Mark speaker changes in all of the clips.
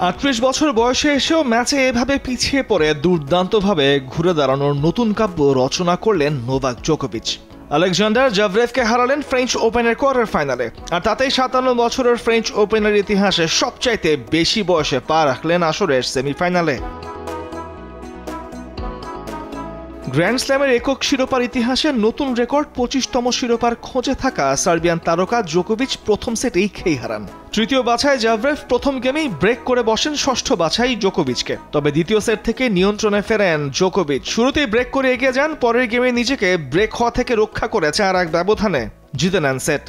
Speaker 1: ৩৮ বছর বয়সে এসেও ম্যাচে এভাবে পিছিয়ে পড়ে দুর্দান্তভাবে ঘুরে দাঁড়ানোর নতুন কাব্য রচনা করলেন নোভাক জোকোভিচ। আলেকজান্ডার জাভরেভকে হারালেন ফ্রেঞ্চ ওপেনের কোয়ার্টার ফাইনালে, আর তাতেই ৫৭ বছরের ফ্রেঞ্চ ওপেনের ইতিহাসে সবচাইতে বেশি বয়সে পা রাখলেন আসরের সেমিফাইনালে। গ্র্যান্ড স্ল্যামের একক শিরোপার ইতিহাসে নতুন রেকর্ড ২৫তম শিরোপার খোঁজে থাকা সার্বিয়ান তারকা জোকোভিচ প্রথম সেটেই খেই হারান। তৃতীয় বাছাই জাভরেভ প্রথম গেমেই ব্রেক করে বসেন ষষ্ঠ বাছাই জোকোভিচকে, তবে দ্বিতীয় সেট থেকে নিয়ন্ত্রণে ফেরেন জোকোভিচ। শুরুতেই ব্রেক করে এগিয়ে যান, পরের গেমে নিজেকে ব্রেক হওয়া থেকে রক্ষা করে ৪-১ ব্যবধানে জিতে নেন সেট।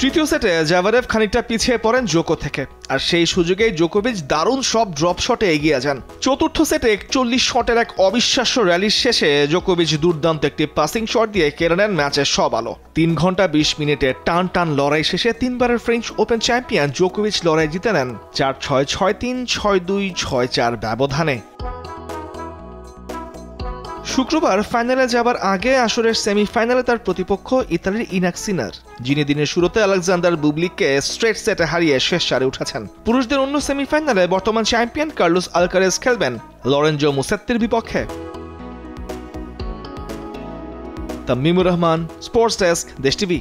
Speaker 1: তৃতীয় সেটে জাভরেভ খানিকটা পিছিয়ে পড়েন জোকো থেকে, আর সেই সুযোগেই জোকোভিচ দারুণ সব ড্রপ শটে এগিয়ে যান। চতুর্থ সেটে ৪১ শটের এক অবিশ্বাস্য র্যালির শেষে জোকোভিচ দুর্দান্ত একটি পাসিং শট দিয়ে কেড়ে নেন ম্যাচের সব আলো। ৩ ঘন্টা ২০ মিনিটে টান টান লড়াই শেষে তিনবারের ফ্রেঞ্চ ওপেন চ্যাম্পিয়ন জোকোভিচ লড়াই জিতে নেন ৪-৬, ৬-৩, ৬-২, ৬-৪ ব্যবধানে। শুক্রবার ফাইনালে যাবার আগে আসরের সেমিফাইনালে তার প্রতিপক্ষ ইতালির ইনাক সিনার, যিনি দিনের শুরুতে আলেকজান্ডার বুবলিককে স্ট্রেট সেটে হারিয়ে শেষ চারে উঠেছেন। পুরুষদের অন্য সেমিফাইনালে বর্তমান চ্যাম্পিয়ন কার্লোস আলকারেজ খেলবেন লরেঞ্জো মুসেত্তির বিপক্ষে। তামিমুর রহমান, স্পোর্টস ডেস্ক, দেশ টিভি।